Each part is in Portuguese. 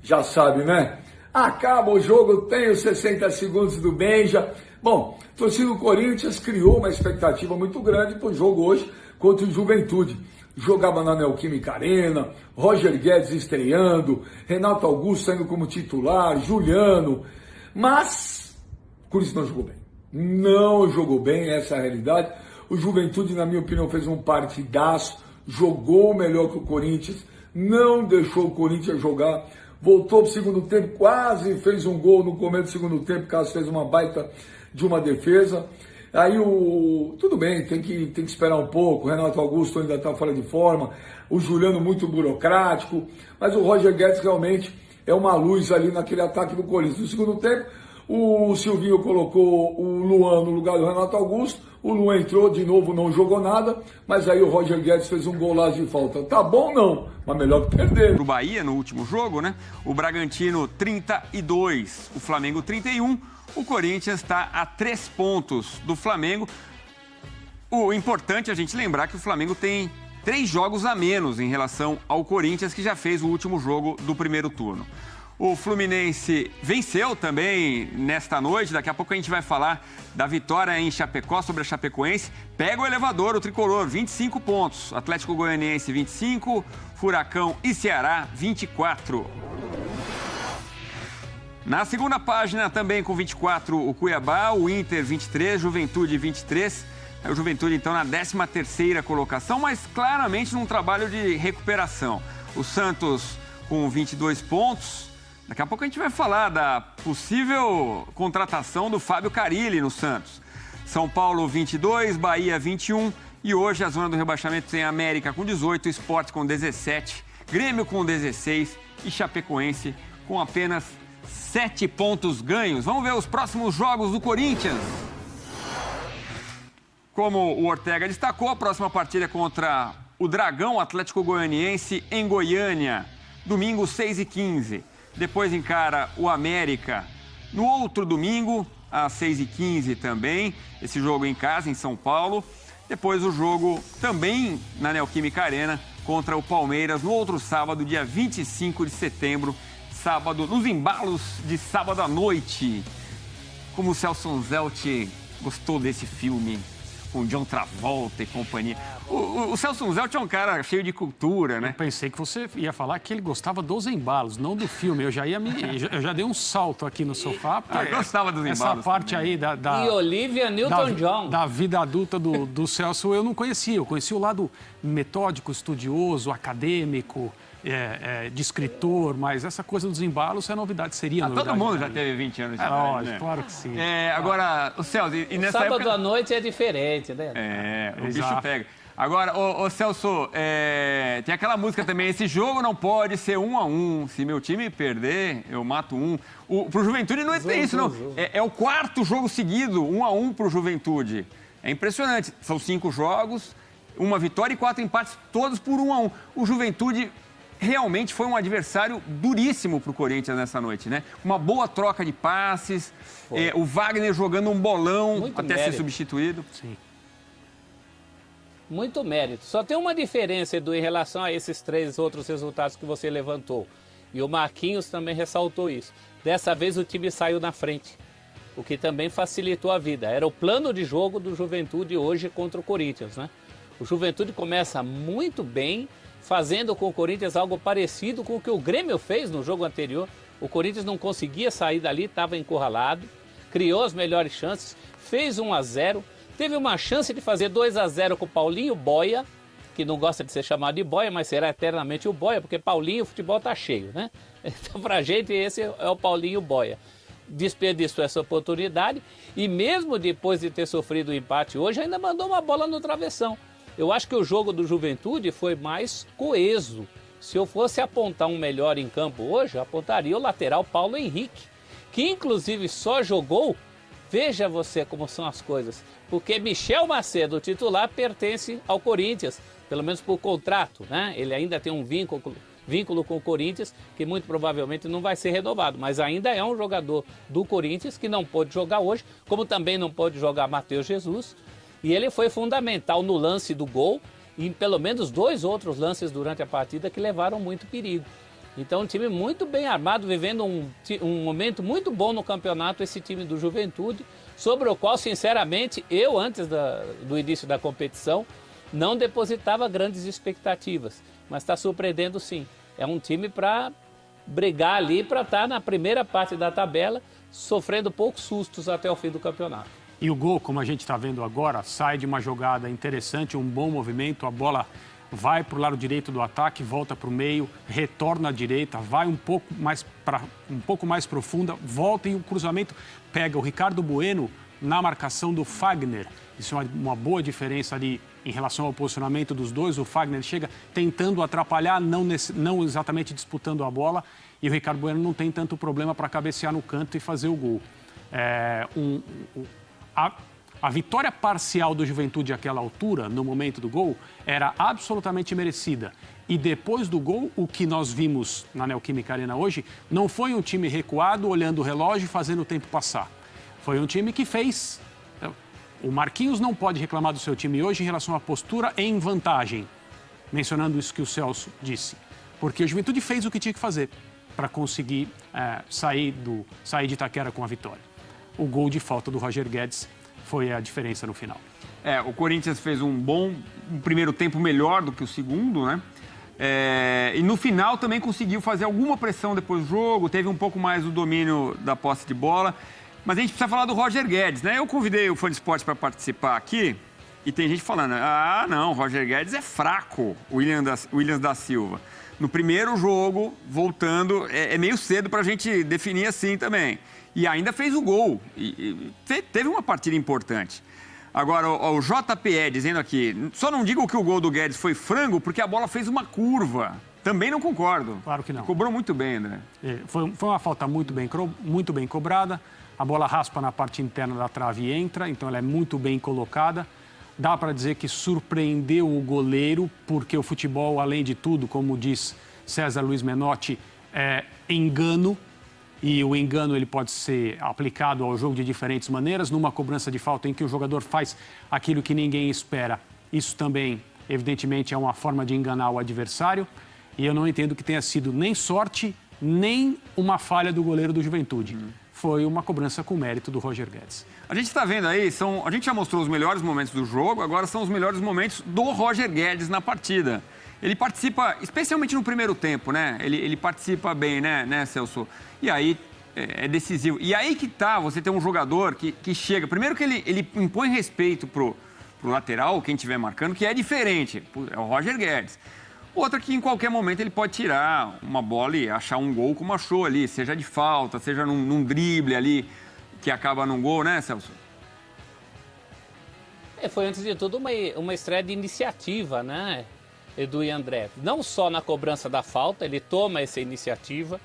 já sabe, né? Acaba o jogo, tem os 60 segundos do Benja. Bom, a torcida do Corinthians criou uma expectativa muito grande para o jogo hoje contra o Juventude. Jogava na Neoquímica Arena, Roger Guedes estreando, Renato Augusto saindo como titular, Juliano. Mas o Corinthians não jogou bem. Não jogou bem, essa é a realidade. O Juventude, na minha opinião, fez um partidaço, jogou melhor que o Corinthians, não deixou o Corinthians jogar. Voltou para o segundo tempo, quase fez um gol no começo do segundo tempo, caso fez uma baita de uma defesa. Aí tudo bem, tem que esperar um pouco, o Renato Augusto ainda está fora de forma, o Juliano muito burocrático, mas o Roger Guedes realmente é uma luz ali naquele ataque do Corinthians. No segundo tempo, o Silvinho colocou o Luan no lugar do Renato Augusto, o Luan entrou de novo, não jogou nada, mas aí o Roger Guedes fez um golaço de falta. Tá bom não, mas melhor que perder. Pro Bahia, no último jogo, né? O Bragantino 32, o Flamengo 31, o Corinthians está a 3 pontos do Flamengo. O importante é a gente lembrar que o Flamengo tem 3 jogos a menos em relação ao Corinthians, que já fez o último jogo do primeiro turno. O Fluminense venceu também nesta noite. Daqui a pouco a gente vai falar da vitória em Chapecó sobre a Chapecoense. Pega o elevador, o tricolor, 25 pontos. Atlético Goianiense, 25. Furacão e Ceará, 24. Na segunda página, também com 24, o Cuiabá, o Inter, 23, Juventude, 23. O Juventude, então, na 13ª colocação, mas claramente num trabalho de recuperação. O Santos com 22 pontos. Daqui a pouco a gente vai falar da possível contratação do Fábio Carille no Santos. São Paulo 22, Bahia 21 e hoje a zona do rebaixamento tem América com 18, Sport com 17, Grêmio com 16 e Chapecoense com apenas 7 pontos ganhos. Vamos ver os próximos jogos do Corinthians. Como o Ortega destacou, a próxima partida é contra o Dragão Atlético Goianiense em Goiânia, domingo 6h15. Depois encara o América no outro domingo, às 6h15 também. Esse jogo em casa, em São Paulo. Depois o jogo também na Neoquímica Arena contra o Palmeiras no outro sábado, dia 25 de setembro. Sábado, nos embalos de sábado à noite. Como o Celso Zelt gostou desse filme, com John Travolta e companhia. O Celso Zelt é um cara cheio de cultura, né? Eu pensei que você ia falar que ele gostava dos embalos, não do filme. Eu já dei um salto aqui no sofá. Eu gostava dos embalos. Essa parte também aí E Olivia Newton-John. Da vida adulta do Celso eu não conhecia. Eu conhecia o lado metódico, estudioso, acadêmico, de escritor, mas essa coisa dos embalos é novidade, seria novidade. Todo mundo já teve 20 anos de idade, lógico, né? Claro que sim. Agora, o Celso, e nessa Sábado época... à noite é diferente, né? O bicho pega. Agora, ô Celso, tem aquela música também, esse jogo não pode ser 1-1, se meu time perder, eu mato um. Pro Juventude não tem isso, não. É o 4º jogo seguido, 1-1 pro Juventude. É impressionante, são 5 jogos, 1 vitória e 4 empates, todos por 1-1. O Juventude realmente foi um adversário duríssimo para o Corinthians nessa noite, né? Uma boa troca de passes, o Wagner jogando um bolão Muito até mérito. ser substituído. Sim. Muito mérito. Só tem uma diferença, Edu, em relação a esses 3 outros resultados que você levantou. E o Marquinhos também ressaltou isso. Dessa vez o time saiu na frente, o que também facilitou a vida. Era o plano de jogo do Juventude hoje contra o Corinthians, né? O Juventude começa muito bem, fazendo com o Corinthians algo parecido com o que o Grêmio fez no jogo anterior. O Corinthians não conseguia sair dali, estava encurralado, criou as melhores chances, fez 1-0, teve uma chance de fazer 2-0 com o Paulinho Boia, que não gosta de ser chamado de Boia, mas será eternamente o Boia, porque Paulinho, o futebol tá cheio, né? Então, pra gente, esse é o Paulinho Boia. Desperdiçou essa oportunidade e mesmo depois de ter sofrido o empate hoje, ainda mandou uma bola no travessão. Eu acho que o jogo do Juventude foi mais coeso. Se eu fosse apontar um melhor em campo hoje, eu apontaria o lateral Paulo Henrique, que inclusive só jogou, veja você como são as coisas, porque Michel Macedo, o titular, pertence ao Corinthians, pelo menos por contrato, né? Ele ainda tem um vínculo com o Corinthians, que muito provavelmente não vai ser renovado, mas ainda é um jogador do Corinthians que não pôde jogar hoje, como também não pôde jogar Matheus Jesus. E ele foi fundamental no lance do gol e em pelo menos 2 outros lances durante a partida que levaram muito perigo. Então, um time muito bem armado, vivendo um momento muito bom no campeonato, esse time do Juventude, sobre o qual, sinceramente, eu, antes do início da competição, não depositava grandes expectativas. Mas está surpreendendo, sim. É um time para brigar ali, para estar na primeira parte da tabela, sofrendo poucos sustos até o fim do campeonato. E o gol, como a gente está vendo agora, sai de uma jogada interessante, um bom movimento, a bola vai para o lado direito do ataque, volta para o meio, retorna à direita, vai um pouco mais profunda, volta e o cruzamento pega o Ricardo Bueno na marcação do Fagner. Isso é uma boa diferença ali em relação ao posicionamento dos dois. O Fagner chega tentando atrapalhar, não exatamente disputando a bola, e o Ricardo Bueno não tem tanto problema para cabecear no canto e fazer o gol. A vitória parcial do Juventude àquela altura, no momento do gol, era absolutamente merecida. E depois do gol, o que nós vimos na Neoquímica Arena hoje, não foi um time recuado, olhando o relógio e fazendo o tempo passar. Foi um time que fez. O Marquinhos não pode reclamar do seu time hoje em relação à postura em vantagem, mencionando isso que o Celso disse. Porque o Juventude fez o que tinha que fazer para conseguir sair de Itaquera com a vitória. O gol de falta do Roger Guedes foi a diferença no final. O Corinthians fez um primeiro tempo melhor do que o segundo, né? E no final também conseguiu fazer alguma pressão depois do jogo, teve um pouco mais o domínio da posse de bola. Mas a gente precisa falar do Roger Guedes, né? Eu convidei o Fã de Esportes para participar aqui e tem gente falando, não, o Roger Guedes é fraco, o Williams da Silva. No primeiro jogo, voltando, é meio cedo para a gente definir assim também. E ainda fez o gol, teve uma partida importante. Agora, o JPE dizendo aqui, só não digo que o gol do Guedes foi frango, porque a bola fez uma curva. Também não concordo. Claro que não. Cobrou muito bem, André. Foi uma falta muito bem cobrada. A bola raspa na parte interna da trave e entra, então ela é muito bem colocada. Dá para dizer que surpreendeu o goleiro, porque o futebol, além de tudo, como diz César Luiz Menotti, é engano. E o engano ele pode ser aplicado ao jogo de diferentes maneiras. Numa cobrança de falta em que o jogador faz aquilo que ninguém espera, isso também, evidentemente, é uma forma de enganar o adversário. E eu não entendo que tenha sido nem sorte, nem uma falha do goleiro do Juventude. Foi uma cobrança com mérito do Roger Guedes. A gente está vendo aí, a gente já mostrou os melhores momentos do jogo, agora são os melhores momentos do Roger Guedes na partida. Ele participa, especialmente no primeiro tempo, né? Ele participa bem, né, Celso? E aí é decisivo. E aí que tá, você tem um jogador que chega... Primeiro que ele impõe respeito pro lateral, quem estiver marcando, que é diferente. É o Roger Guedes. Outra que em qualquer momento ele pode tirar uma bola e achar um gol como achou ali, seja de falta, seja num drible ali, que acaba num gol, né, Celso? Foi, antes de tudo, uma estreia de iniciativa, né, Edu e André? Não só na cobrança da falta, ele toma essa iniciativa,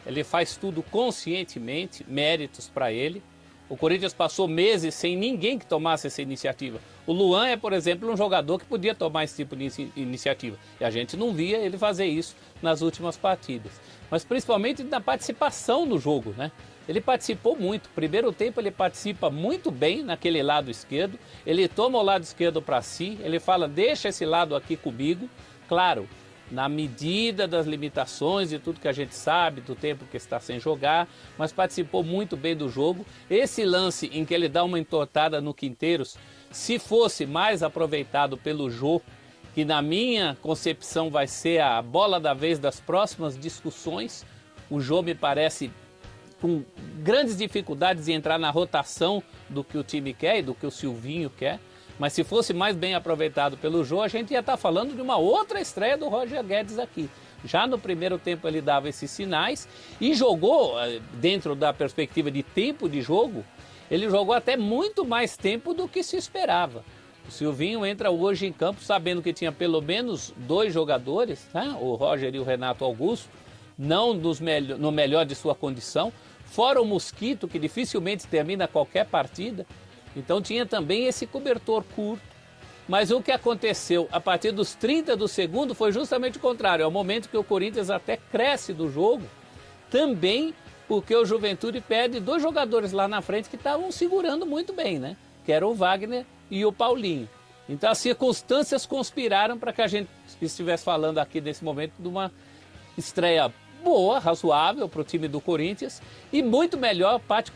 ele faz tudo conscientemente, méritos para ele. O Corinthians passou meses sem ninguém que tomasse essa iniciativa. O Luan é, por exemplo, um jogador que podia tomar esse tipo de iniciativa. E a gente não via ele fazer isso nas últimas partidas. Mas principalmente na participação no jogo, né? Ele participou muito. Primeiro tempo ele participa muito bem naquele lado esquerdo. Ele toma o lado esquerdo para si. Ele fala, deixa esse lado aqui comigo. Claro, na medida das limitações de tudo que a gente sabe, do tempo que está sem jogar, mas participou muito bem do jogo. Esse lance em que ele dá uma entortada no Quinteiros, se fosse mais aproveitado pelo Jô, que na minha concepção vai ser a bola da vez das próximas discussões, o Jô me parece com grandes dificuldades de entrar na rotação do que o time quer e do que o Silvinho quer. Mas se fosse mais bem aproveitado pelo Jô, a gente ia estar falando de uma outra estreia do Roger Guedes aqui. Já no primeiro tempo ele dava esses sinais e jogou, dentro da perspectiva de tempo de jogo, ele jogou até muito mais tempo do que se esperava. O Silvinho entra hoje em campo sabendo que tinha pelo menos 2 jogadores, né? O Roger e o Renato Augusto, não no melhor de sua condição, fora o Mosquito, que dificilmente termina qualquer partida. Então tinha também esse cobertor curto. Mas o que aconteceu a partir dos 30 do segundo foi justamente o contrário. É o momento que o Corinthians até cresce do jogo, também porque o Juventude perde 2 jogadores lá na frente que estavam segurando muito bem, né? Que era o Wagner e o Paulinho. Então as circunstâncias conspiraram para que a gente estivesse falando aqui nesse momento de uma estreia boa, razoável para o time do Corinthians e muito melhor, particularmente,